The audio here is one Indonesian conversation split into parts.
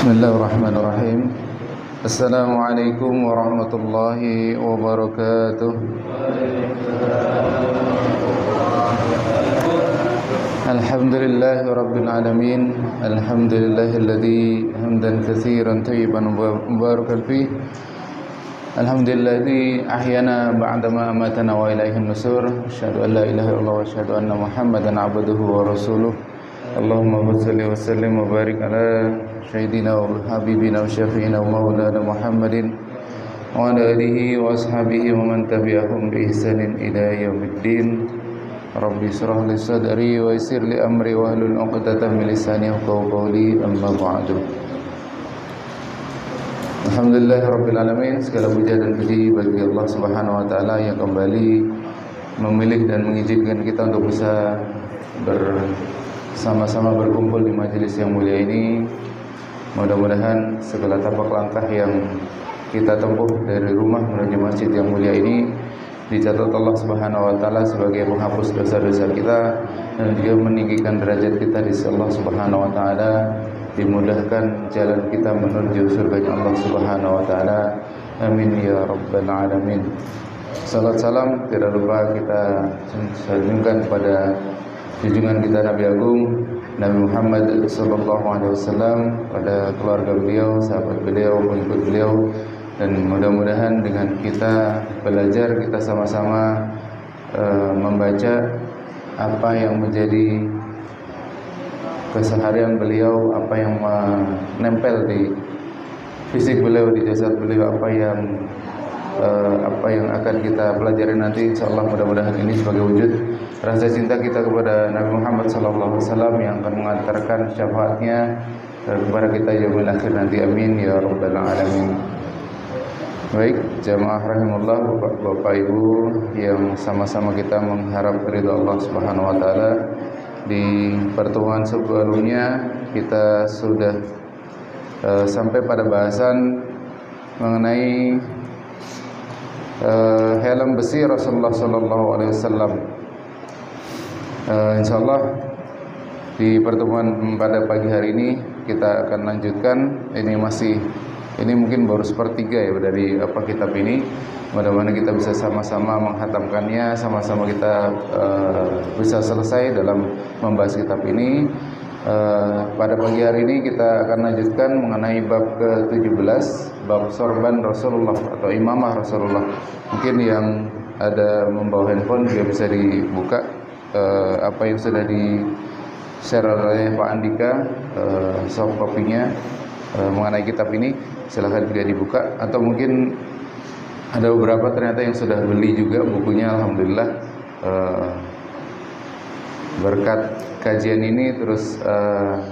Bismillahirrahmanirrahim. Assalamualaikum warahmatullahi wabarakatuh. Alhamdulillahi rabbil alamin. Alhamdulillahilladzi hamdan katsiran thayyiban mubarakan fih. Alhamdulilladzi ahyana ba'dama amatana wa ilaihin nusur. Asyhadu an la ilaha illallah wa asyhadu anna Muhammadan abduhu wa rasuluh. Allahumma shalli wa sallim wa barik ala sayyidina wa habibina wa syafi'ina wa maulana Muhammadin wa ala alihi wa ashabihi wa man tabi'ahum bi ihsanin ila yaumiddin. Rabbi shrah li sadri wa yassir li amri wa hlul 'uqdatam min lisani yafqahu qawli, amma ba'du. Alhamdulillahirabbil alamin. Segala puja dan puji bagi Allah Subhanahu wa taala yang kembali memilih dan mengizinkan kita untuk bisa bersama-sama berkumpul di majelis yang mulia ini. Mudah-mudahan segala tapak langkah yang kita tempuh dari rumah menuju masjid yang mulia ini dicatat Allah Subhanahu wa taala sebagai penghapus dosa-dosa kita dan juga meninggikan derajat kita di sisi Allah Subhanahu wa taala, dimudahkan jalan kita menuju surganya Allah Subhanahu wa taala. Amin ya rabbal alamin. Salat salam tidak lupa kita sanjungkan kepada junjungan kita Nabi Agung Nabi Muhammad sallallahu alaihi wasallam, pada keluarga beliau, sahabat beliau, pengikut beliau, dan mudah-mudahan dengan kita belajar, kita sama-sama membaca apa yang menjadi keseharian beliau, apa yang menempel di fisik beliau, di jasad beliau, apa yang akan kita pelajari nanti, insyaallah. Mudah-mudahan ini sebagai wujud rasa cinta kita kepada Nabi Muhammad SAW yang akan mengantarkan syafaatnya kepada kita yaumil akhir nanti. Amin ya rabbal alamin. Baik, jamaah rahimullah, Bapak Ibu yang sama-sama kita mengharap ridha Allah Subhanahu wa taala. Di pertemuan sebelumnya kita sudah sampai pada bahasan mengenai helm besi Rasulullah sallallahu alaihi wasallam. Insyaallah di pertemuan pada pagi hari ini kita akan lanjutkan. Ini mungkin baru sepertiga ya dari kitab ini. Mudah-mudahan kita bisa sama-sama menghatamkannya, sama-sama kita bisa selesai dalam membahas kitab ini. Pada pagi hari ini kita akan lanjutkan mengenai bab ke-17, bab sorban Rasulullah atau imamah Rasulullah. Mungkin yang ada membawa handphone juga bisa dibuka apa yang sudah di-share oleh Pak Andika, soft copy-nya mengenai kitab ini. Silahkan juga dibuka, atau mungkin ada beberapa ternyata yang sudah beli juga bukunya. Alhamdulillah, berkat kajian ini terus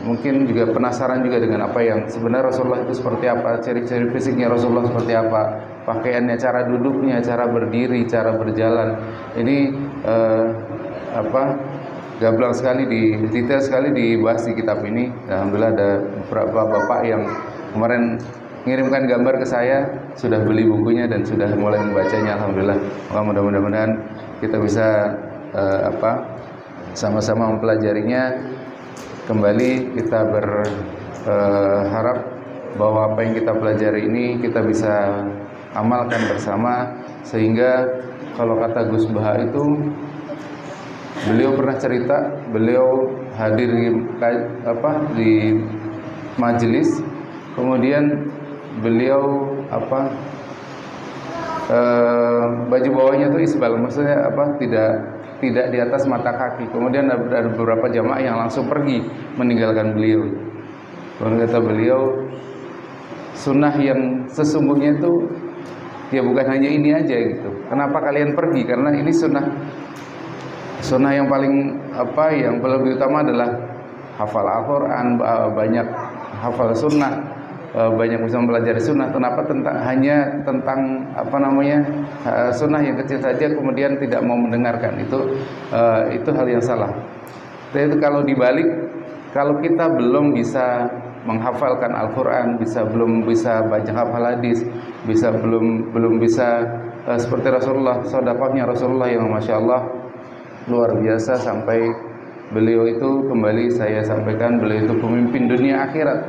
mungkin juga penasaran juga dengan apa yang sebenarnya Rasulullah itu seperti apa, ciri-ciri fisiknya Rasulullah seperti apa, pakaiannya, cara duduknya, cara berdiri, cara berjalan. Ini gamblang sekali, detail sekali dibahas di kitab ini. Alhamdulillah ada beberapa bapak yang kemarin mengirimkan gambar ke saya, sudah beli bukunya dan sudah mulai membacanya. Alhamdulillah. Mudah-mudahan kita bisa sama-sama mempelajarinya. Kembali kita berharap bahwa apa yang kita pelajari ini kita bisa amalkan bersama, sehingga kalau kata Gus Baha itu, beliau pernah cerita, beliau hadir di majelis, kemudian beliau baju bawahnya itu isbal, maksudnya tidak di atas mata kaki. Kemudian ada beberapa jamaah yang langsung pergi meninggalkan beliau. Kemudian kata beliau, sunnah yang sesungguhnya itu ya bukan hanya ini aja gitu. Kenapa kalian pergi? Karena ini sunnah yang paling yang lebih utama adalah hafal Al-Quran, banyak hafal sunnah, banyak bisa mempelajari sunnah. Kenapa hanya tentang sunnah yang kecil saja kemudian tidak mau mendengarkan? Itu hal yang salah. Jadi kalau dibalik, kalau kita belum bisa menghafalkan Al-Quran, belum bisa baca hafal hadis, belum bisa seperti Rasulullah, sedekahnya Rasulullah yang masya Allah luar biasa, sampai beliau itu, kembali saya sampaikan, beliau itu pemimpin dunia akhirat.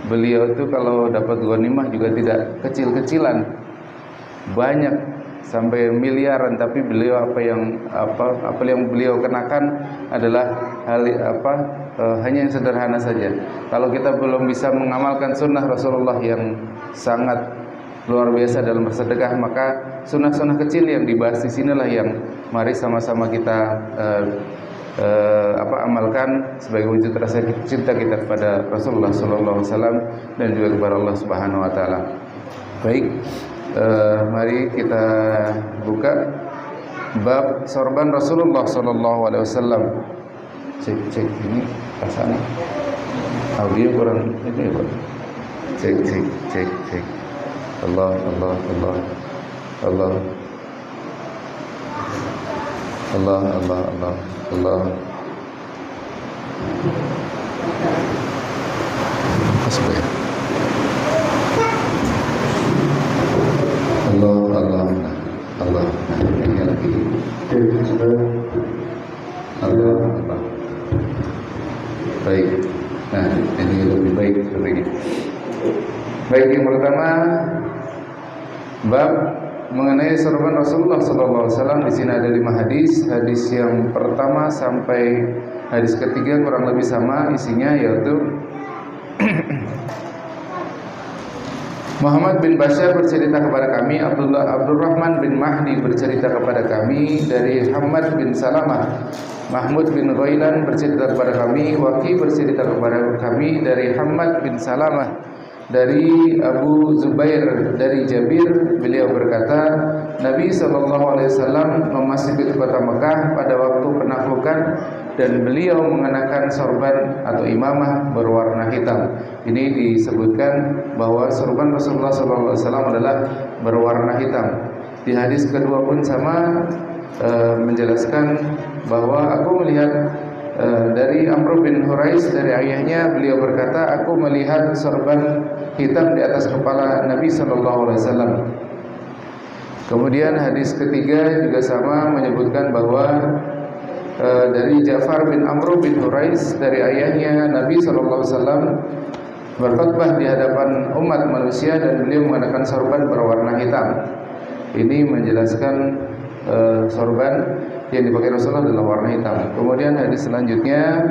beliau itu kalau dapat ghanimah juga tidak kecil-kecilan, banyak sampai miliaran, tapi beliau apa yang beliau kenakan adalah hanya yang sederhana saja. Kalau kita belum bisa mengamalkan sunnah Rasulullah yang sangat luar biasa dalam bersedekah, maka sunnah-sunnah kecil yang dibahas di sinilah yang mari sama-sama kita amalkan sebagai wujud rasa cinta kita kepada Rasulullah sallallahu alaihi wasallam dan juga kepada Allah Subhanahu wa taala. Baik, mari kita buka bab sorban Rasulullah sallallahu alaihi wasallam. Cek ini rasanya audio kurang ini ya, Pak. Cek. Allah. Asbih. Allah. Ini lagi. Allah. Baik. Nah, ini lebih baik lagi. Baik, yang pertama bab mengenai sorban Rasulullah SAW. Di sini ada 5 hadis. Hadis yang pertama sampai hadis ketiga kurang lebih sama isinya, yaitu Muhammad bin Bashar bercerita kepada kami, Abdurrahman bin Mahdi bercerita kepada kami dari Hamad bin Salamah, Mahmud bin Ghailan bercerita kepada kami, Waqi bercerita kepada kami dari Hamad bin Salamah dari Abu Zubair dari Jabir, beliau berkata, Nabi SAW memasuki kota Mekah pada waktu penaklukan dan beliau mengenakan sorban atau imamah berwarna hitam. Ini disebutkan bahwa sorban Rasulullah SAW adalah berwarna hitam. Di hadis kedua pun sama, menjelaskan bahwa aku melihat dari Amr bin Hurais dari ayahnya, beliau berkata, aku melihat sorban hitam di atas kepala Nabi SAW. Kemudian hadis ketiga juga sama, menyebutkan bahwa dari Ja'far bin Amr bin Hurais dari ayahnya, Nabi SAW berkhutbah di hadapan umat manusia dan beliau mengenakan sorban berwarna hitam. Ini menjelaskan sorban yang dipakai Rasulullah adalah warna hitam. Kemudian hadis selanjutnya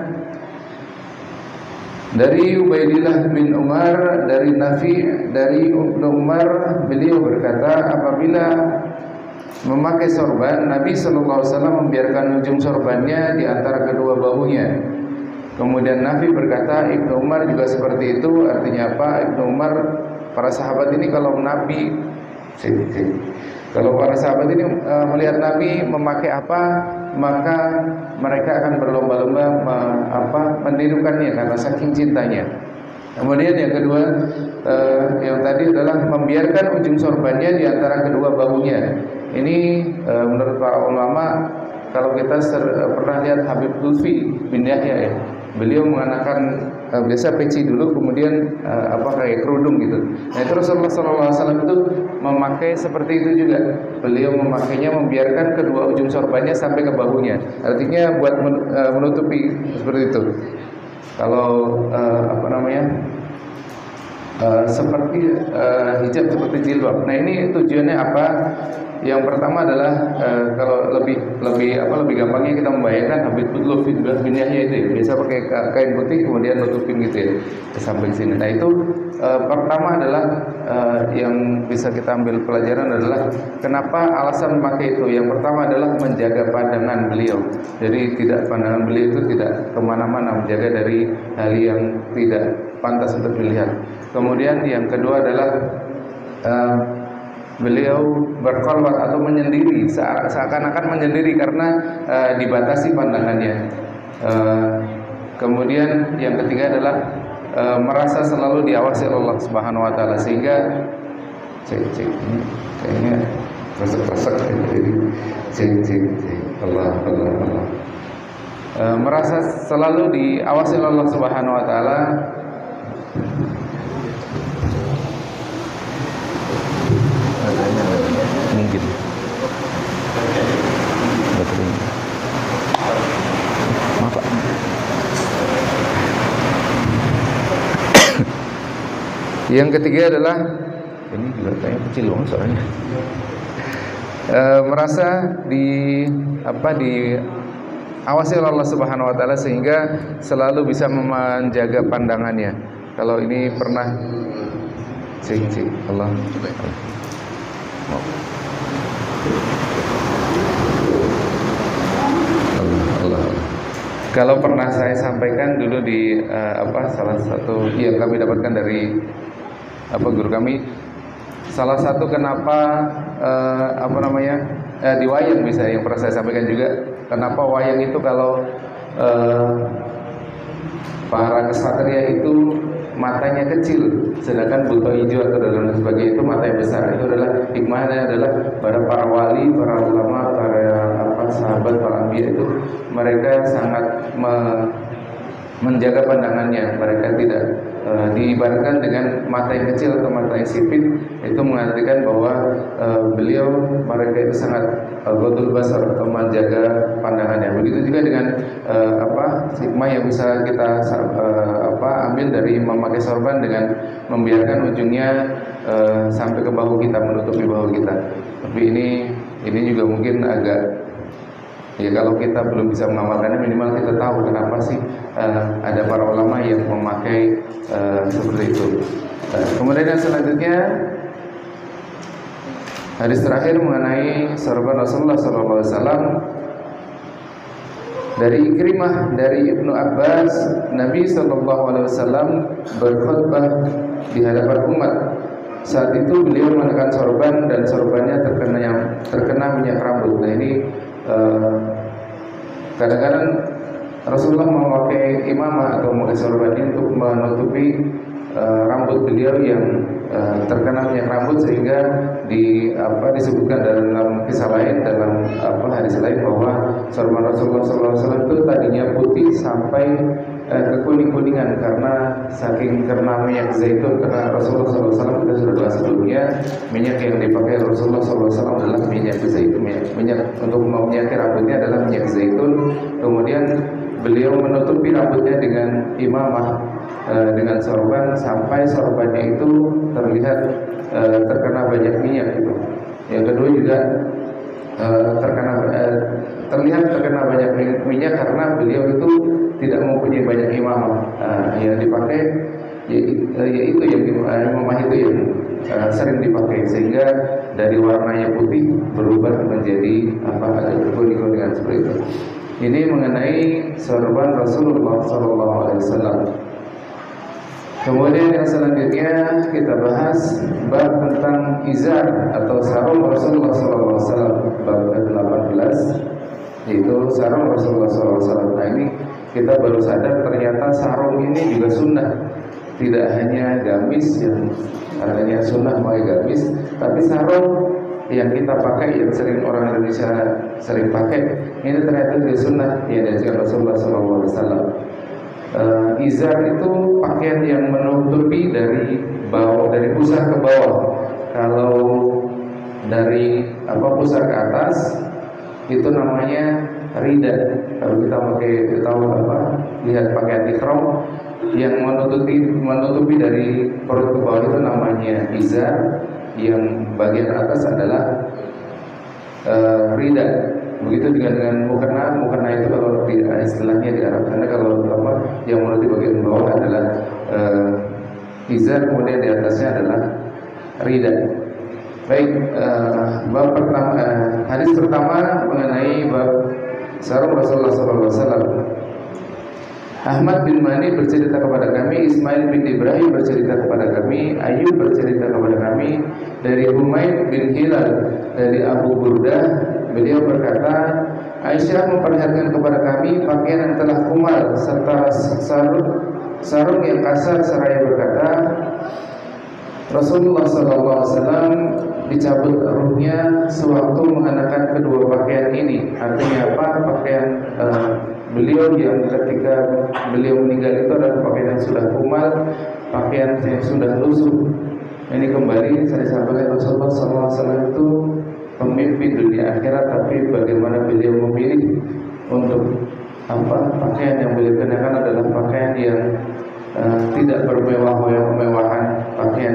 dari Ubaidillah bin Umar dari Nafi dari Ibnu Umar, beliau berkata, apabila memakai sorban, Nabi SAW membiarkan ujung sorbannya di antara kedua bahunya. Kemudian Nafi berkata, Ibnu Umar juga seperti itu. Artinya apa? Ibnu Umar, para sahabat ini kalau Nabi kalau para sahabat ini melihat Nabi memakai apa, maka mereka akan berlomba-lomba menirukannya karena saking cintanya. Kemudian yang kedua, yang tadi adalah membiarkan ujung sorbannya di antara kedua bahunya. Ini menurut para ulama, kalau kita pernah lihat Habib Lutfi bin Yahya ya, beliau mengenakan biasa peci dulu, kemudian kayak kerudung gitu. Nah itu Rasulullah SAW itu memakai seperti itu juga. Beliau memakainya membiarkan kedua ujung sorbannya sampai ke bahunya. Artinya buat menutupi seperti itu. Kalau seperti hijab, seperti jilbab. Nah ini tujuannya apa? Yang pertama adalah kalau lebih gampangnya kita membayangkan Habib Lutfi bin Yahya itu ya, biasa pakai kain putih kemudian nutupin gitu ya ke samping sini. Nah itu pertama adalah yang bisa kita ambil pelajaran adalah kenapa alasan memakai itu. Yang pertama adalah menjaga pandangan beliau. Jadi pandangan beliau itu tidak kemana-mana, menjaga dari hal yang tidak pantas untuk dilihat. Kemudian yang kedua adalah beliau berkholwat atau menyendiri, seakan-akan menyendiri karena dibatasi pandangannya. Kemudian yang ketiga adalah merasa selalu diawasi Allah Subhanahu wa taala, sehingga ini kayaknya resek-resek ini. Allah. Merasa selalu diawasi Allah Subhanahu wa taala. Mungkin maaf Pak. Yang ketiga adalah, ini juga kayaknya kecil loh soalnya, merasa diawasi oleh Allah Subhanahu Wa Taala sehingga selalu bisa menjaga pandangannya. Kalau ini pernah Allah. Kalau pernah saya sampaikan dulu di salah satu yang kami dapatkan dari guru kami, salah satu kenapa di wayang bisa yang pernah saya sampaikan juga, kenapa wayang itu kalau para kesatria itu matanya kecil, sedangkan buto hijau atau dan sebagainya itu matanya besar. Itu adalah hikmahnya adalah para wali, para ulama, para sahabat, para anbiya itu mereka sangat menjaga pandangannya. Mereka tidak diibaratkan dengan mata yang kecil atau mata yang sipit. Itu mengartikan bahwa mereka itu sangat ghadul basar atau menjaga pandangannya. Begitu juga dengan hikmah yang bisa kita ambil dari memakai sorban dengan membiarkan ujungnya sampai ke bahu kita, menutupi bahu kita. Tapi ini juga mungkin agak, ya kalau kita belum bisa mengamalkannya, minimal kita tahu kenapa sih ada para ulama yang memakai seperti itu. Kemudian yang selanjutnya, hadis terakhir mengenai sorban Rasulullah SAW dari Ikrimah dari Ibnu Abbas, Nabi SAW berkhutbah di hadapan umat. Saat itu beliau mengenakan sorban dan sorbannya terkena minyak rambut. Nah ini kadang-kadang Rasulullah memakai imamah atau memakai sorban ini untuk menutupi rambut beliau yang terkena minyak rambut, sehingga disebutkan dalam kisah lain, dalam hadis lain, bahwa sorban Rasulullah SAW itu tadinya putih sampai ke kuning-kuningan karena saking kena minyak zaitun. Karena Rasulullah SAW, kita sudah bahas sebelumnya, minyak yang dipakai Rasulullah SAW adalah minyak zaitun. Minyak untuk meminyaki rambutnya adalah minyak zaitun. Kemudian beliau menutupi rambutnya dengan imamah, dengan sorban, sampai sorbannya itu terlihat terkena banyak minyak gitu. Yang kedua juga terlihat terkena banyak minyak karena beliau itu tidak mempunyai banyak imamah. Yang dipakai yaitu yang imamah itu yang sering dipakai, sehingga dari warnanya putih berubah menjadi kuning-kuningan seperti itu. Ini mengenai sorban Rasulullah SAW. Kemudian yang selanjutnya kita bahas bab tentang izar atau sarung Rasulullah SAW, bab ke-18, yaitu sarung Rasulullah SAW. Nah ini kita baru sadar ternyata sarung ini juga sunnah. Tidak hanya gamis yang katanya sunnah pakai gamis, tapi sarung yang kita pakai, yang sering orang Indonesia sering pakai, ini ternyata juga sunnah yang diajarkan Rasulullah SAW. Izar itu pakaian yang menutupi dari bawah, dari pusar ke bawah. Kalau dari pusar ke atas itu namanya rida. Kalau kita lihat pakaian ihram yang menutupi dari perut ke bawah itu namanya izar. Yang bagian atas adalah rida. Begitu dengan mukena itu kalau istilahnya di Arab sana, kalau yang menutupi bagian bawah adalah izar, kemudian di atasnya adalah rida. Baik, bab pertama, hadis pertama mengenai bab sarung Rasulullah SAW. Ahmad bin Mani bercerita kepada kami, Ismail bin Ibrahim bercerita kepada kami, Ayub bercerita kepada kami dari Humaid bin Hilal dari Abu Burdah. Beliau berkata, Aisyah memperlihatkan kepada kami pakaian yang telah kumal serta sarung yang kasar, seraya berkata, Rasulullah SAW dicabut ruhnya sewaktu mengenakan kedua pakaian ini. Artinya apa? Pakaian beliau yang ketika beliau meninggal itu adalah pakaian yang sudah kumal, pakaian yang sudah lusuh. Ini kembali saya sampaikan, Rasulullah SAW itu pemimpin dunia akhirat, tapi bagaimana beliau memilih untuk pakaian yang beliau kenakan adalah pakaian yang tidak bermewah-mewahan, pakaian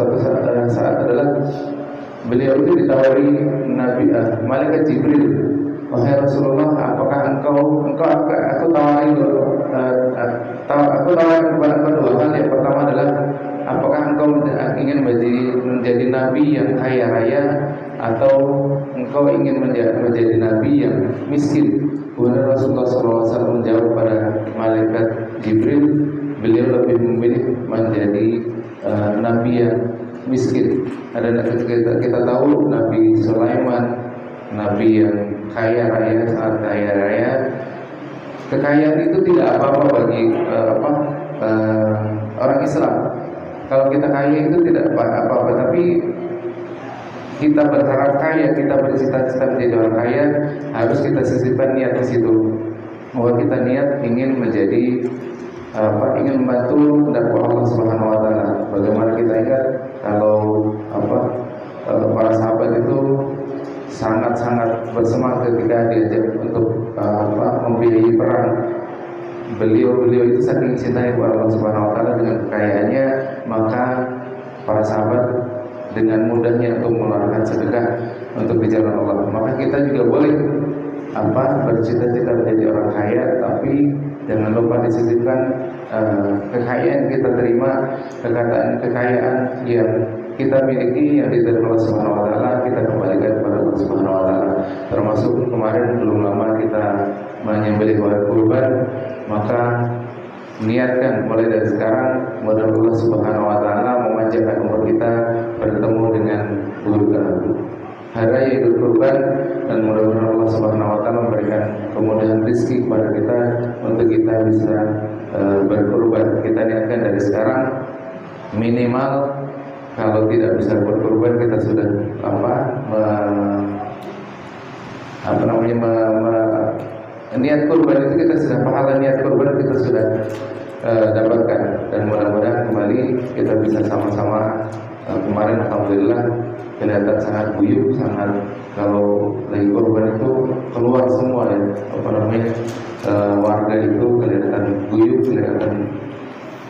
suatu saat adalah beliau itu ditawari malaikat Jibril, wahai Rasulullah, apakah aku tawari aku tawari kepada dua hal. Yang pertama adalah apakah engkau ingin menjadi nabi yang kaya raya, atau engkau ingin menjadi nabi yang miskin? Kemudian Rasulullah SAW menjawab pada malaikat Jibril, beliau lebih memilih menjadi nabi yang miskin. Ada kita tahu Nabi Sulaiman, nabi yang kaya raya, sangat kaya raya. Kekayaan itu tidak apa-apa bagi orang Islam. Kalau kita kaya itu tidak apa-apa, tapi kita berharap kaya, kita bercita-cita menjadi orang kaya, harus kita sisipkan niat di situ, bahwa kita niat ingin menjadi ingin membantu dakwah Allah Subhanahu wa taala. Bagaimana kita ingat kalau para sahabat itu sangat-sangat bersemangat ketika diajak untuk membiayai perang. Beliau itu saking cintai kepada Allah Subhanahu wa taala dengan kekayaannya, maka para sahabat dengan mudahnya untuk mengeluarkan sedekah untuk di jalan Allah. Maka kita juga boleh bercita-cita menjadi orang kaya, tapi jangan lupa disisipkan kekayaan kita terima, kekayaan yang kita miliki yang dari Allah Subhanahu wa taala, kita kembalikan kepada Allah Subhanahu wa taala. Termasuk kemarin belum lama kita menyembelih hewan kurban, maka niatkan mulai dari sekarang, mudah Allah Subhanahu wa taala memanjangkan umur kita bertemu dengan hari raya Idul Kurban, dan mudah-mudahan Allah Subhanahu wa taala memberikan kemudahan rezeki kepada kita untuk kita bisa berkurban. Kita niatkan dari sekarang, minimal kalau tidak bisa berkurban, kita sudah niat kurban itu kita sudah, pahala niat kurban kita sudah dapatkan, dan mudah-mudahan kembali kita bisa sama-sama. Kemarin alhamdulillah kelihatan sangat guyup, sangat, kalau lagi kurban itu keluar semua ya, warga itu kelihatan guyup,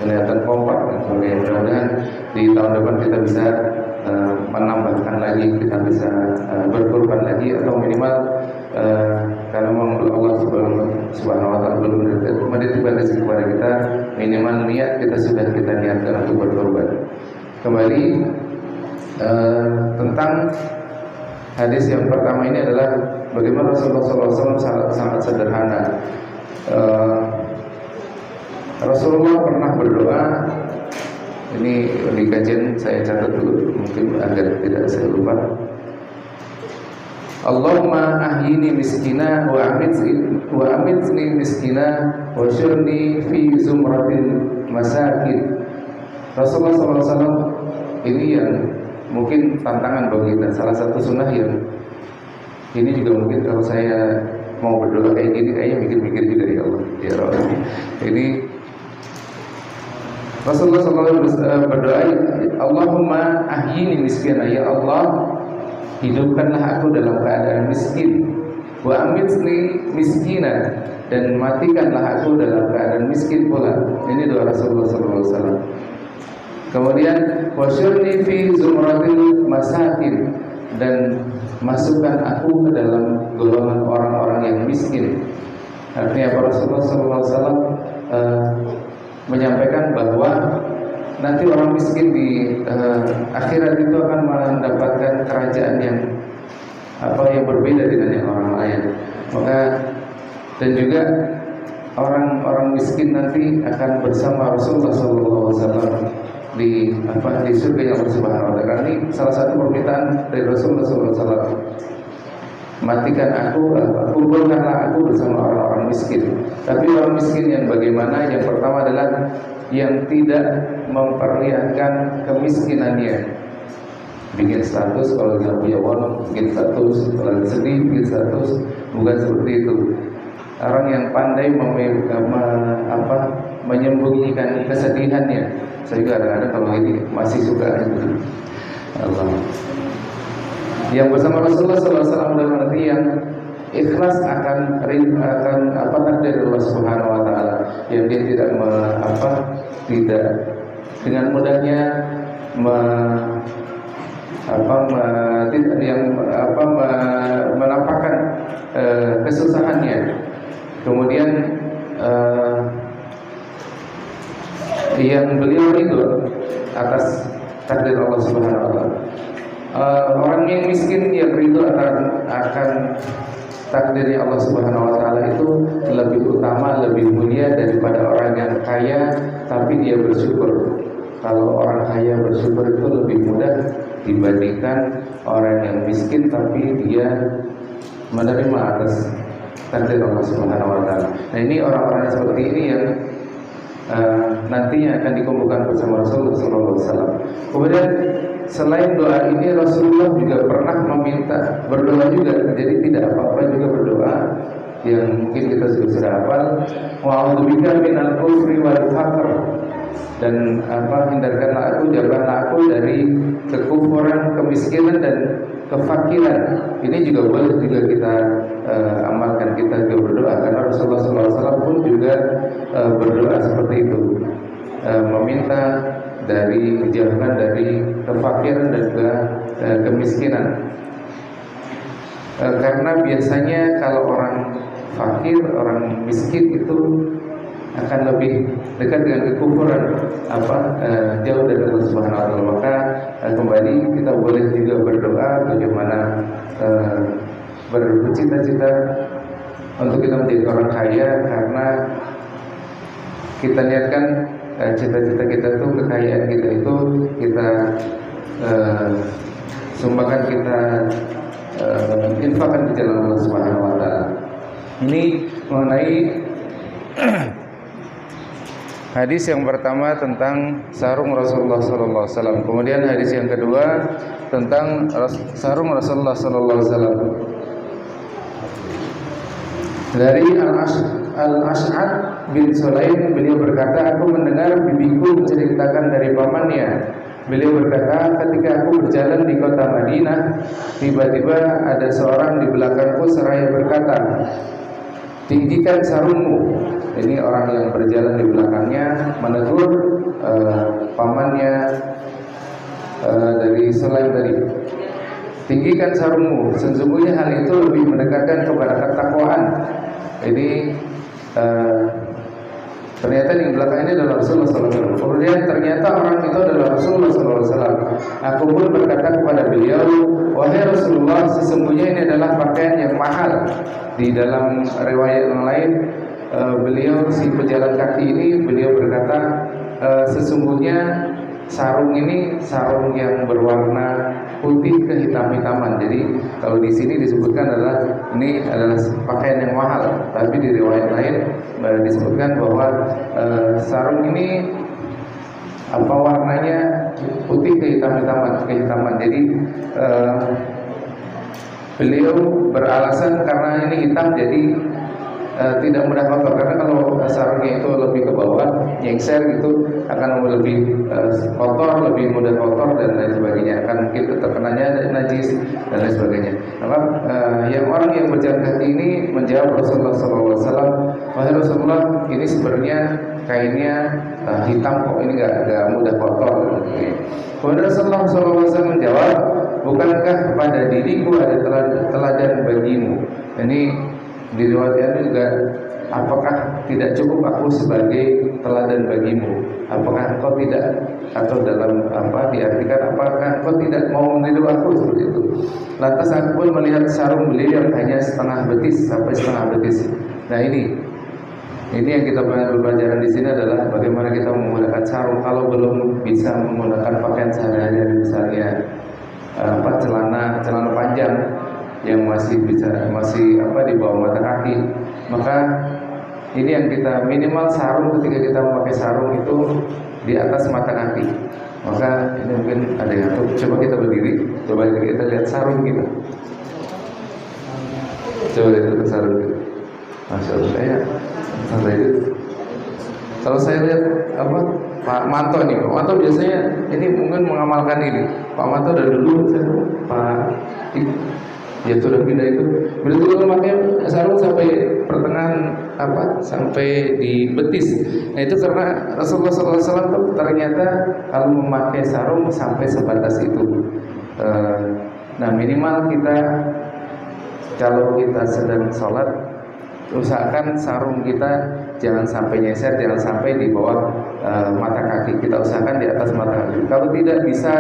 kelihatan kompak dan sebagainya. Mudah-mudahan di tahun depan kita bisa menambahkan lagi, kita bisa berkurban lagi, atau minimal karena memang Allah Subhanahu wa taala belum menitipkan rezeki kepada kita, minimal niat kita sudah kita niatkan untuk berkorban. Kembali tentang hadis yang pertama ini adalah bagaimana Rasulullah SAW sangat sederhana. Rasulullah pernah berdoa, ini di kajian saya catat dulu mungkin agar tidak saya lupa. Allahumma ahyini miskina wa amitni miskina wa syurni fi zumratil masakin. Rasulullah SAW ini yang mungkin tantangan bagi kita. Salah satu sunnah yang ini juga mungkin kalau saya mau berdoa kayak gini, kayaknya mikir-mikir juga ya Allah. Ya Allah. Ini Rasulullah SAW berdoa, Allahumma ahyini miskina, ya Allah, hidupkanlah aku dalam keadaan miskin, wa amitni miskina, dan matikanlah aku dalam keadaan miskin pula. Ini doa Rasulullah SAW. Kemudian wasyurni fi zumratil masakin, dan masukkan aku ke dalam golongan orang-orang yang miskin. Artinya Rasulullah SAW menyampaikan bahwa nanti orang miskin di akhirat itu akan mendapatkan kerajaan yang berbeda dengan yang orang lain. Maka dan juga orang-orang miskin nanti akan bersama Rasulullah SAW di surga yang Subhanahu wa taala. Ini salah satu permintaan dari Rasulullah SAW. Matikan aku, kuburkanlah aku bersama orang-orang miskin. Tapi orang miskin yang bagaimana? Yang pertama adalah yang tidak memperlihatkan kemiskinannya. Bikin status, kalau nggak punya uang bikin status, kalau lagi sedih bikin status. Bukan seperti itu. Orang yang pandai menyembunyikan kesedihannya. Saya juga kadang-kadang kalau ini masih suka itu. Allah. Yang bersama Rasulullah SAW dalam arti yang ikhlas akan takdir Allah Subhanahu wa taala, yang dia tidak dengan mudahnya menampakkan kesusahannya, kemudian yang beliau ridho atas takdir Allah Subhanahu wa taala. Orang yang miskin yang ridho akan takdirnya Allah Subhanahu wa taala itu lebih utama, lebih mulia daripada orang yang kaya tapi dia bersyukur. Kalau orang kaya bersyukur itu lebih mudah dibandingkan orang yang miskin tapi dia menerima atas takdir Allah Subhanahu wa taala. Nah, ini orang-orang seperti ini yang nantinya akan dikumpulkan bersama Rasulullah SAW. Kemudian selain doa ini Rasulullah juga pernah meminta berdoa juga. Jadi tidak apa-apa juga berdoa yang mungkin kita sudah hafal. Wa'udzubika minal kufri wal faqr. Dan hindarkanlah aku, jauhkanlah aku dari kekufuran, kemiskinan dan kefakiran. Ini juga boleh juga kita amalkan, kita juga berdoa karena Rasulullah SAW pun juga berdoa seperti itu, meminta dijauhkan dari kefakiran dan juga kemiskinan. Karena biasanya kalau orang fakir, orang miskin itu akan lebih dekat dengan kekufuran, jauh dari Allah Subhanahu wa taala. Maka kembali kita boleh juga berdoa bagaimana bercita-cita untuk kita menjadi orang kaya, karena kita niatkan cita-cita kita itu, kekayaan kita itu kita sumbangkan, kita infakkan di jalan Allah Subhanahu wa taala. Ini mengenai hadis yang pertama tentang sarung Rasulullah sallallahu alaihi wasallam. Kemudian hadis yang kedua tentang sarung Rasulullah sallallahu alaihi wasallam. Dari Al-Ash'ad bin Sulaim, beliau berkata, aku mendengar bibiku menceritakan dari pamannya. Beliau berkata, ketika aku berjalan di kota Madinah, tiba-tiba ada seorang di belakangku seraya berkata, tinggikan sarungmu. Ini orang yang berjalan di belakangnya menegur pamannya dari Sulaim tadi. Tinggikan sarungmu, sesungguhnya hal itu lebih mendekatkan kepada ketakwaan. Ini ternyata di belakang ini adalah Rasulullah SAW. Kemudian ternyata orang itu adalah Rasulullah SAW. Aku pun berkata kepada beliau, wahai Rasulullah, sesungguhnya ini adalah pakaian yang mahal. Di dalam riwayat yang lain, beliau si pejalan kaki ini, beliau berkata, sesungguhnya sarung ini sarung yang berwarna putih kehitam-hitaman. Jadi kalau di sini disebutkan ini adalah pakaian yang mahal, tapi di riwayat lain disebutkan bahwa sarung ini warnanya putih kehitaman. Jadi beliau beralasan karena ini hitam jadi tidak mudah kotor, karena kalau sarungnya itu lebih ke bawah nyengser gitu akan lebih kotor, lebih mudah kotor dan lain sebagainya, akan mungkin terkenanya najis dan lain sebagainya. Maka yang orang yang berjalan kaki ini menjawab Rasulullah SAW, wahai Rasulullah, ini sebenarnya kainnya hitam kok, ini nggak mudah kotor. Kemudian Rasulullah SAW menjawab, bukankah pada diriku ada teladan bagimu? Ini di riwayat ini juga, apakah tidak cukup aku sebagai teladan bagimu? Apakah engkau tidak, atau dalam diartikan, apakah engkau tidak mau meniru aku seperti itu? Lantas aku pun melihat sarung beliau yang hanya setengah betis sampai setengah betis. Nah ini yang kita pelajaran di sini adalah bagaimana kita menggunakan sarung. Kalau belum bisa menggunakan pakaian sehari-hari, misalnya celana panjang yang masih di bawah mata kaki, maka ini yang kita minimal sarung, ketika kita memakai sarung itu di atas mata kaki. Maka ini mungkin ada yang coba kita berdiri, coba kita lihat sarung kita, coba lihat sarung kita. Masya Allah, kalau saya lihat Pak Manto nih, Pak Manto biasanya ini mungkin mengamalkan ini. Pak Manto dari dulu, ya sudah pindah itu. Beliau memakai sarung sampai pertengahan sampai di betis. Nah itu karena Rasulullah SAW tuh ternyata kalau memakai sarung sampai sebatas itu. Nah minimal kita kalau kita sedang sholat, usahakan sarung kita jangan sampai nyeser, jangan sampai di bawah mata kaki. Kita usahakan di atas mata kaki. Kalau tidak bisa,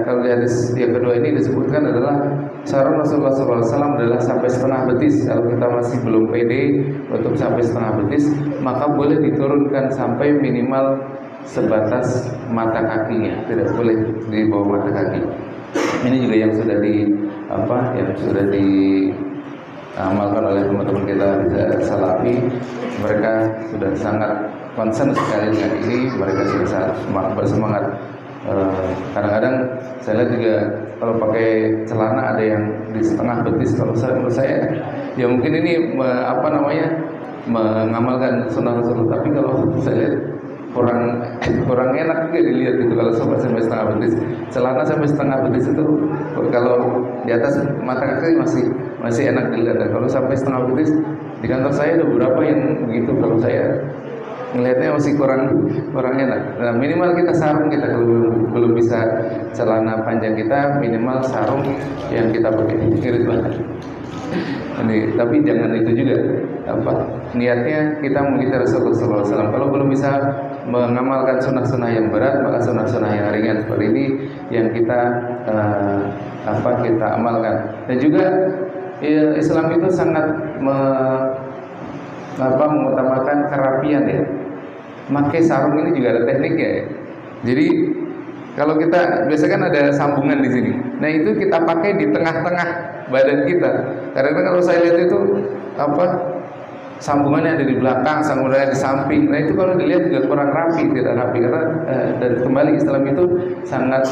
kalau di hadis yang kedua ini disebutkan adalah sarung Rasulullah SAW adalah sampai setengah betis. Kalau kita masih belum pede untuk sampai setengah betis, maka boleh diturunkan sampai minimal sebatas mata kakinya. Tidak boleh di bawah mata kaki. Ini juga yang sudah diamalkan oleh teman-teman kita Salafi. Mereka sudah sangat concern sekali dengan ini. Mereka sudah sangat bersemangat. Kadang-kadang saya lihat juga kalau pakai celana ada yang di setengah betis. Kalau menurut saya ya mungkin ini mengamalkan sunnah Rasulullah. Tapi kalau saya lihat kurang enak juga dilihat gitu kalau sampai setengah betis. Celana sampai setengah betis itu kalau di atas mata kaki masih enak dilihat. Kalau sampai setengah betis di kantor saya ada beberapa yang begitu. Kalau saya ngelihatnya masih kurang enak. Nah, minimal kita sarung kita kalau belum bisa celana panjang kita, minimal sarung yang kita pakai irit banget. Ini, tapi jangan itu juga niatnya kita mengikuti Rasulullah SAW. Kalau belum bisa mengamalkan sunnah-sunnah yang berat, maka sunnah-sunnah yang ringan seperti ini yang kita kita amalkan. Dan juga Islam itu sangat mengutamakan kerapian ya. Pakai sarung ini juga ada tekniknya ya. Jadi kalau kita biasa kan ada sambungan di sini. Nah itu kita pakai di tengah-tengah badan kita. Karena kalau saya lihat itu sambungannya ada di belakang, sambungannya di samping. Nah itu kalau dilihat juga kurang rapi, tidak rapi. Karena dan kembali Islam itu sangat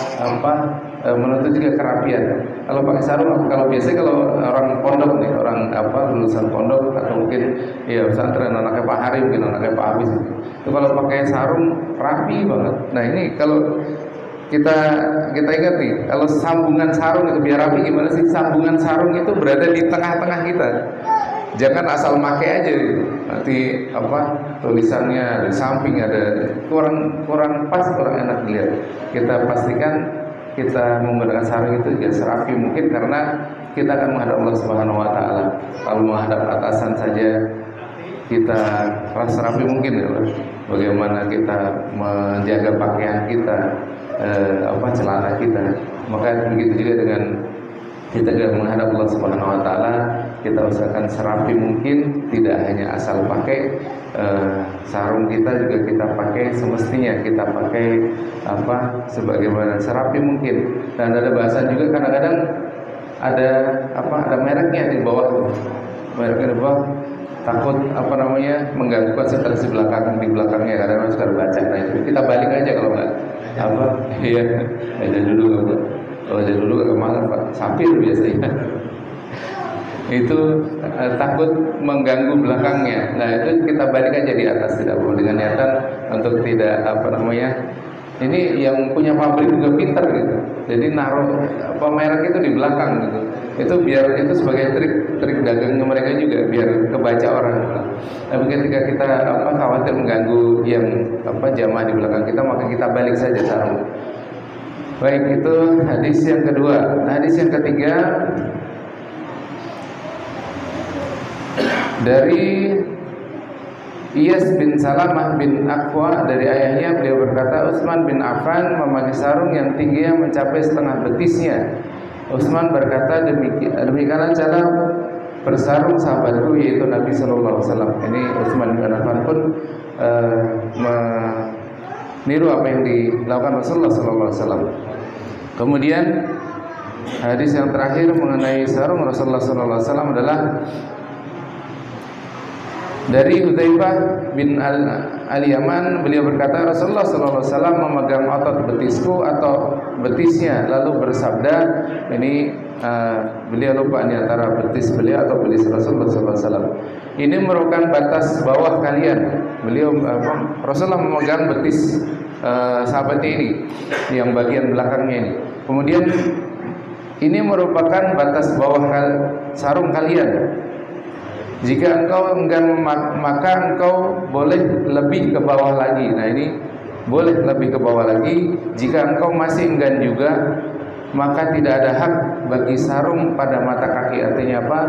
menuntut juga kerapian. Kalau pakai sarung, kalau biasanya kalau orang pondok nih, orang lulusan pondok atau mungkin ya pesantren, anaknya Pak Hari, mungkin anaknya Pak Habis. Itu kalau pakai sarung rapi banget. Nah ini kalau kita ingat nih, kalau sambungan sarung itu biar rapi gimana sih? Sambungan sarung itu berada di tengah-tengah kita. Jangan asal pakai aja gitu. Nanti tulisannya di samping ada kurang pas, kurang enak dilihat. Kita pastikan kita menggunakan sarung itu juga serapi mungkin karena kita akan menghadap Allah Subhanahu wa taala. Kalau menghadap atasan saja kita rasa rapi mungkin ya. Bagaimana kita menjaga pakaian kita, celana kita. Maka begitu juga dengan kita menghadap Allah Subhanahu wa taala, kita usahakan serapi mungkin, tidak hanya asal pakai. Sarung kita juga kita pakai semestinya, kita pakai sebagaimana serapi mungkin. Dan ada bahasan juga kadang-kadang ada mereknya di bawah tuh. Mereknya di bawah takut mengganggu konsentrasi di belakangnya, kadang-kadang suka baca. Nah itu kita balik aja kalau enggak aja dulu kemana Pak sampir biasanya. Itu takut mengganggu belakangnya. Nah itu kita balik aja di atas, tidak boleh dengan niatan untuk tidak ini yang punya pabrik juga pinter gitu. Jadi naruh merek itu di belakang gitu. Itu biar itu sebagai trik dagangnya mereka juga biar kebaca orang. Tapi ketika kita khawatir mengganggu yang jamaah di belakang kita, maka kita balik saja sarung. Baik, itu hadis yang kedua. Hadis yang ketiga dari Iyas bin Salamah bin Aqwa, dari ayahnya, beliau berkata Utsman bin Affan memakai sarung yang tingginya mencapai setengah betisnya. Utsman berkata, demikianlah cara bersarung sahabatku, yaitu Nabi Sallallahu Alaihi Wasallam. Ini Utsman bin Affan pun meniru apa yang dilakukan Rasulullah Sallallahu Alaihi Wasallam. Kemudian hadis yang terakhir mengenai sarung Rasulullah Sallallahu Alaihi Wasallam adalah dari Hudzaifah bin Al-Yaman, beliau berkata Rasulullah sallallahu alaihi wasallam memegang otot betisku atau betisnya lalu bersabda, ini beliau lupa ini antara betis beliau atau betis Rasulullah sallallahu alaihi wasallam. Ini merupakan batas bawah kalian. Beliau Rasulullah memegang betis sahabatnya ini, yang bagian belakangnya ini. Kemudian ini merupakan batas bawah sarung kalian. Jika engkau enggan maka engkau boleh lebih ke bawah lagi. Nah ini boleh lebih ke bawah lagi. Jika engkau masih enggan juga, maka tidak ada hak bagi sarung pada mata kaki. Artinya apa?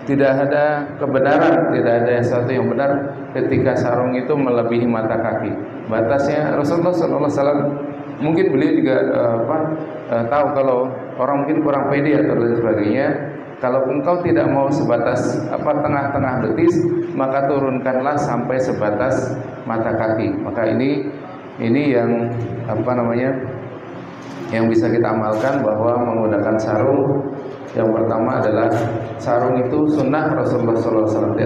Tidak ada kebenaran, tidak ada sesuatu yang benar ketika sarung itu melebihi mata kaki. Batasnya Rasulullah SAW, mungkin beliau juga tahu kalau orang mungkin kurang pede atau lain sebagainya. Kalau engkau tidak mau sebatas tengah-tengah betis, maka turunkanlah sampai sebatas mata kaki. Maka ini yang yang bisa kita amalkan, bahwa menggunakan sarung. Yang pertama adalah sarung itu sunnah Rasulullah SAW.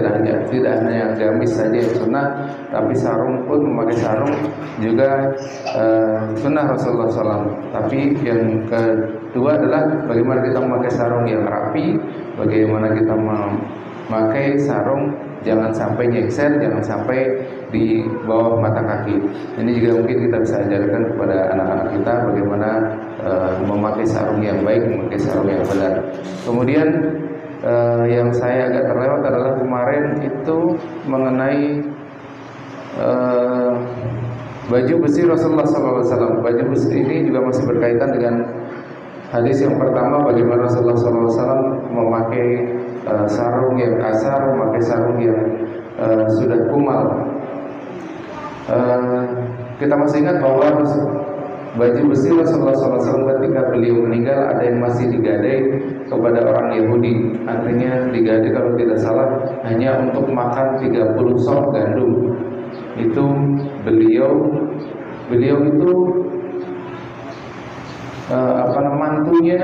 Tidak hanya gamis saja yang sunnah, tapi sarung pun, memakai sarung juga sunnah Rasulullah SAW. Tapi yang kedua adalah bagaimana kita memakai sarung yang rapi, bagaimana kita memakai sarung jangan sampai nyekser, jangan sampai di bawah mata kaki. Ini juga mungkin kita bisa ajarkan kepada anak-anak kita bagaimana memakai sarung yang baik, memakai sarung yang benar. Kemudian yang saya agak terlewat adalah kemarin itu mengenai baju besi Rasulullah SAW. Baju besi ini juga masih berkaitan dengan hadis yang pertama, bagaimana Rasulullah SAW memakai sarung yang kasar, memakai sarung yang sudah kumal. Kita masih ingat bahwa baju besi Rasulullah SAW ketika beliau meninggal ada yang masih digadai kepada orang Yahudi. Artinya digadai kalau tidak salah hanya untuk makan 30 sok gandum. Itu beliau itu mantunya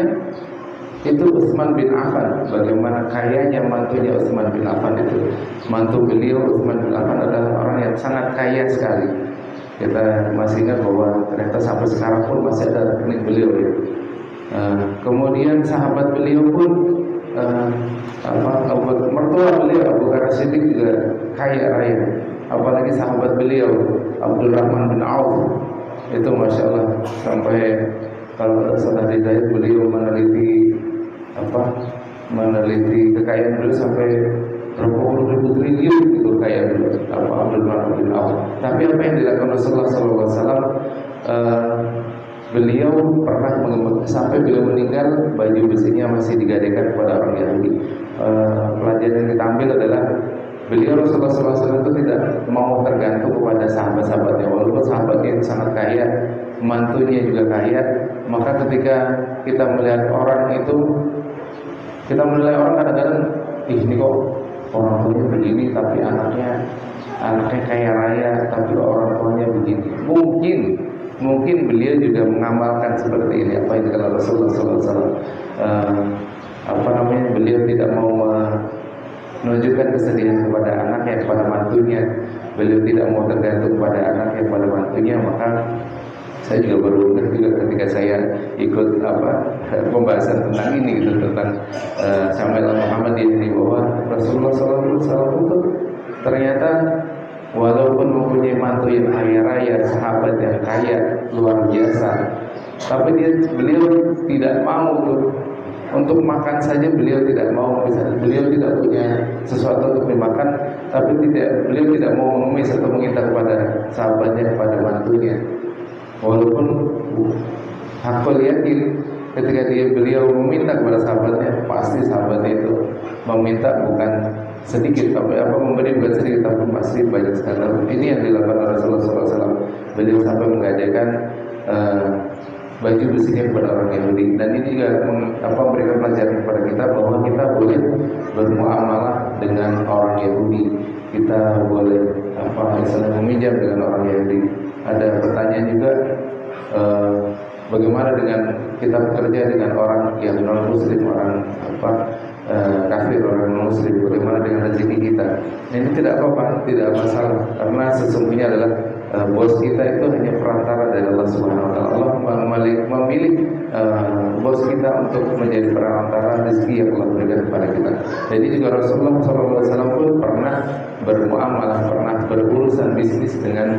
itu Utsman bin Affan. Bagaimana kayanya mantunya Utsman bin Affan itu. Mantu beliau Utsman bin Affan adalah orang yang sangat kaya sekali. Kita masih ingat bahwa ternyata sampai sekarang pun masih ada rekening beliau ya. Kemudian sahabat beliau pun mertua beliau Abu Bakar Siddiq juga kaya raya. Apalagi sahabat beliau Abdurrahman bin Auf, itu masya Allah, sampai kalau salah hidayat beliau meneliti kekayaan beliau sampai berapa puluh ribu triliun itu kekayaan beliau, Abdurrahman bin Auf. Tapi apa yang dilakukan Rasulullah SAW, beliau pernah sampai beliau meninggal baju besinya masih digadaikan kepada orang Yahudi. Pelajaran yang kita ambil adalah beliau Rasulullah SAW itu tidak mau tergantung kepada sahabat-sahabatnya. Walaupun sahabatnya itu sangat kaya, mantunya juga kaya, maka ketika kita melihat orang itu, kita menilai orang kadang-kadang, ini kok orang tuanya begini, tapi anaknya kaya raya, tapi orang tuanya begini. Mungkin beliau juga mengamalkan seperti ini apa yang dikatakan Rasulullah SAW. Beliau tidak mau menunjukkan kesedihan kepada anaknya, kepada mantunya. Beliau tidak mau tergantung pada anaknya, kepada mantunya. Maka saya juga baru ingat juga ketika saya ikut pembahasan tentang ini gitu, tentang Syamil Muhammad ini, bahwa Rasulullah SAW itu ternyata walaupun mempunyai mantu yang kaya raya, sahabat yang kaya luar biasa, tapi beliau tidak mau untuk makan saja. Beliau tidak mau, misalnya beliau tidak punya sesuatu untuk dimakan, tapi beliau tidak mau mengemis atau meminta kepada sahabatnya, kepada mantunya. Walaupun hakul yakin ketika beliau meminta kepada sahabatnya, pasti sahabatnya itu meminta bukan sedikit, memberi bukan sedikit, tapi pasti banyak sekali. Ini yang dilakukan Rasulullah SAW. Beliau sampai menggadaikan baju besinya kepada orang Yahudi. Dan ini juga memberikan pelajaran kepada kita bahwa kita boleh bermuamalah dengan orang Yahudi. Kita boleh meminjam dengan orang Yahudi. Ada pertanyaan juga, bagaimana dengan kita bekerja dengan orang yang non Muslim, orang kafir, orang non Muslim, bagaimana dengan rezeki kita? Ini tidak apa-apa, tidak masalah, karena sesungguhnya adalah bos kita itu hanya perantara dari Allah Subhanahu Wa Taala. Allah memilih bos kita untuk menjadi perantara rezeki yang Allah berikan kepada kita. Jadi juga Rasulullah SAW pun pernah bermuamalah, pernah berurusan bisnis dengan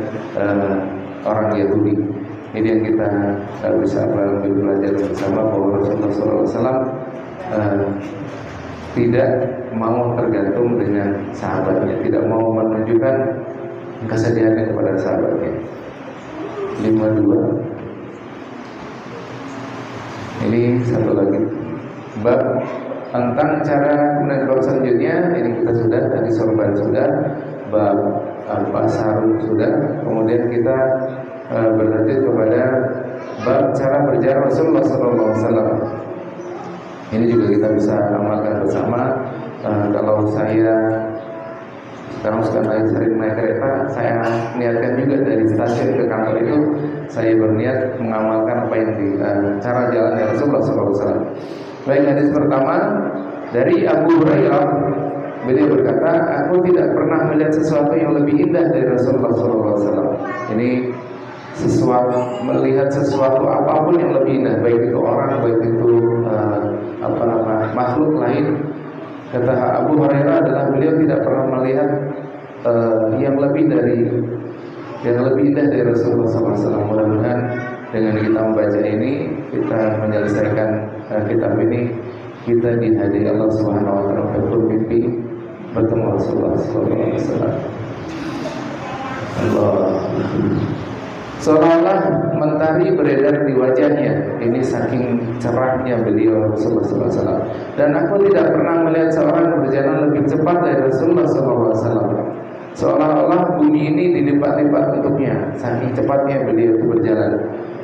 orang Yahudi. Ini yang kita bisa ambil belajar bersama, bahwa Rasulullah SAW tidak mau tergantung dengan sahabatnya, tidak mau menunjukkan kesedihannya kepada sahabatnya. 52. Ini satu lagi bab tentang cara, kemudian bab selanjutnya ini kita sudah tadi sorban sudah, bab sarung sudah, kemudian kita berlanjut kepada bab cara berjalan Rasulullah SAW. Ini juga kita bisa amalkan bersama. Kalau saya sekarang sering naik kereta, saya niatkan juga dari stasiun ke kantor itu saya berniat mengamalkan apa yang di cara jalannya Rasulullah SAW. Baik, hadis pertama dari Abu Hurairah, beliau berkata, aku tidak pernah melihat sesuatu yang lebih indah dari Rasulullah SAW. Ini melihat sesuatu apapun yang lebih indah, baik itu orang, baik itu makhluk lain. Kata Abu Hurairah adalah beliau tidak pernah melihat yang lebih indah dari Rasulullah SAW. Mudah-mudahan dengan kita membaca ini, kita menyelesaikan kitab ini, kita dihadiahi Allah Subhanahu Wa Taala bermimpi bertemu Rasulullah SAW. Allah. Seolah-olah mentari beredar di wajahnya. Ini saking cerahnya beliau Rasulullah SAW. Dan aku tidak pernah melihat seorang berjalan lebih cepat dari Rasulullah SAW. Seolah-olah bumi ini dilipat-lipat untuknya. Saking cepatnya beliau itu berjalan.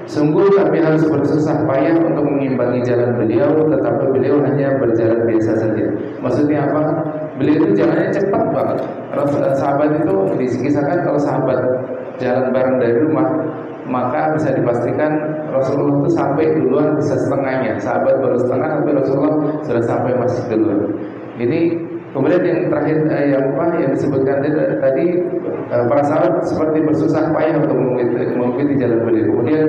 Sungguh kami harus bersusah payah untuk mengimbangi jalan beliau, tetapi beliau hanya berjalan biasa saja. Maksudnya apa? Beliau itu jalannya cepat banget. Sahabat itu dikisahkan kalau sahabat jalan bareng dari rumah, maka bisa dipastikan Rasulullah itu sampai duluan bisa setengahnya. Sahabat baru setengah, tapi Rasulullah sudah sampai masih duluan. Ini kemudian yang terakhir yang disebutkan tadi, para sahabat seperti bersusah payah untuk mengikuti jalan beliau. Kemudian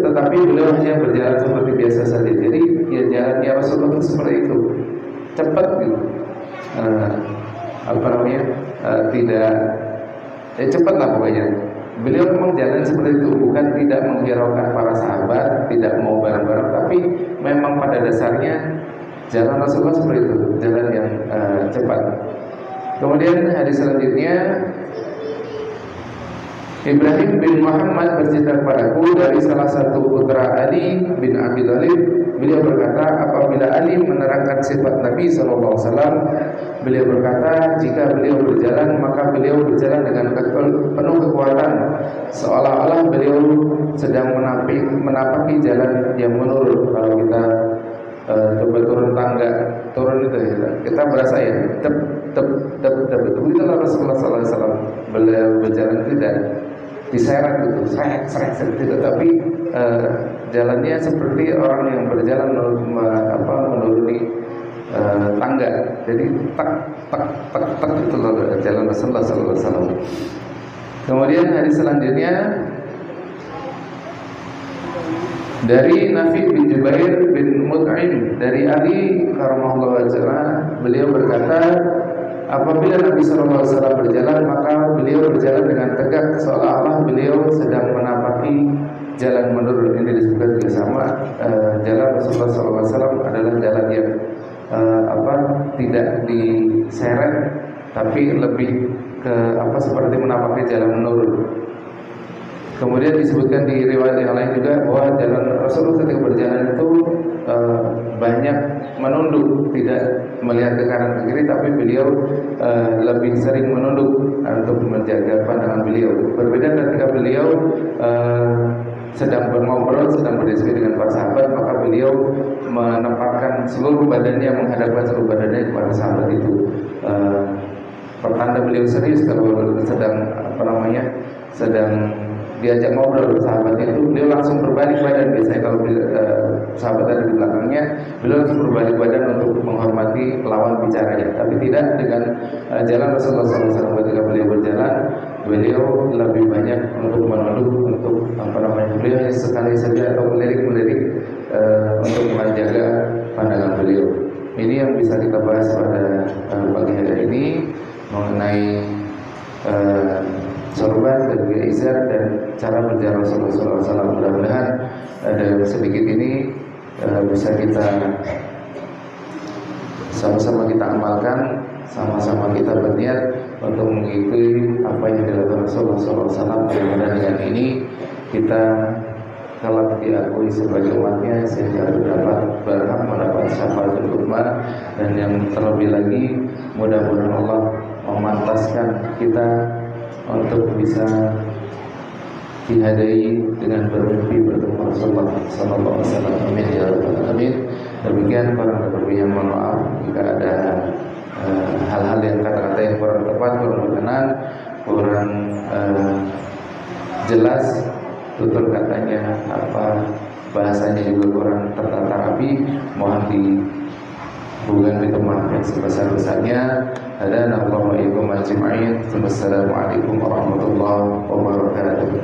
tetapi beliau hanya berjalan seperti biasa saja. Jadi ya jalannya Rasulullah itu seperti itu, cepat gitu. Tidak cepat lah pokoknya. Beliau memang jalan seperti itu, bukan tidak menghiraukan para sahabat, tidak mau bareng-bareng, tapi memang pada dasarnya jalan Rasulullah seperti itu, jalan yang cepat. Kemudian hadis selanjutnya, Ibrahim bin Muhammad bercerita kepadaku dari salah satu putra Ali bin Abi Thalib. Beliau berkata, apabila Ali menerangkan sifat Nabi SAW, beliau berkata, jika beliau berjalan, maka beliau berjalan dengan penuh kekuatan, seolah-olah beliau sedang menapaki jalan yang menurun. Kalau kita coba turun tangga, turun itu ya, kita berasa ya, tep. Itulah Rasulullah SAW. Beliau berjalan tidak diseret gitu, seret tidak, tapi jalannya seperti orang yang berjalan menuruni tangga. Jadi tak itu loh jalan Rasulullah SAW. Kemudian hadis selanjutnya dari Nafi bin Jubair bin Mut'im dari Ali karramallahu wajhah, beliau berkata, apabila Nabi SAW berjalan, maka beliau berjalan dengan tegak, seolah-olah beliau sedang menapaki jalan menurun. Ini disebutkan juga sama. Jalan Rasulullah SAW adalah jalan yang tidak diseret, tapi lebih ke seperti menapaki jalan menurun. Kemudian disebutkan di riwayat yang lain juga bahwa jalan Rasulullah ketika berjalan itu banyak menunduk, tidak melihat ke kanan ke kiri, tapi beliau lebih sering menunduk untuk menjaga pandangan beliau. Berbeda ketika beliau sedang ngobrol, sedang berdiskusi dengan para sahabat, maka beliau menempatkan seluruh badannya, menghadapkan seluruh badannya kepada sahabat itu. Pertanda beliau serius kalau sedang diajak ngobrol sahabatnya itu, beliau langsung berbalik badan. Biasanya kalau sahabat ada di belakangnya, beliau langsung berbalik badan untuk menghormati lawan bicaranya. Tapi tidak dengan jalan Rasulullah SAW. Ketika beliau berjalan, beliau lebih banyak untuk menunduk, untuk beliau sekali saja atau melirik untuk menjaga pandangan beliau. Ini yang bisa kita bahas pada pagi hari ini mengenai sorban dan juga izar dan cara berjalan Rasulullah SAW. Mudah-mudahan sedikit ini bisa kita sama-sama kita amalkan, sama-sama kita berniat untuk mengikuti apa yang dilakukan Rasulullah SAW. Mudah-mudahan dengan ini kita kalau diakui sebagai umatnya sehingga dapat berhak mendapat syafaatul ummah, dan yang terlebih lagi mudah-mudahan Allah memantaskan kita untuk bisa dihadai dengan bermimpi bertemu Rasulullah sallallahu alaihi wasallam. Amin ya rabbal alamin. Demikian para berbincang, mohon maaf jika ada hal-hal yang kata-kata yang kurang tepat, kurang berkenan, kurang jelas tutur katanya, apa bahasanya juga kurang tertata rapi, mohon bukan minta maaf yang sebesar-besarnya. Assalamualaikum warahmatullahi wabarakatuh.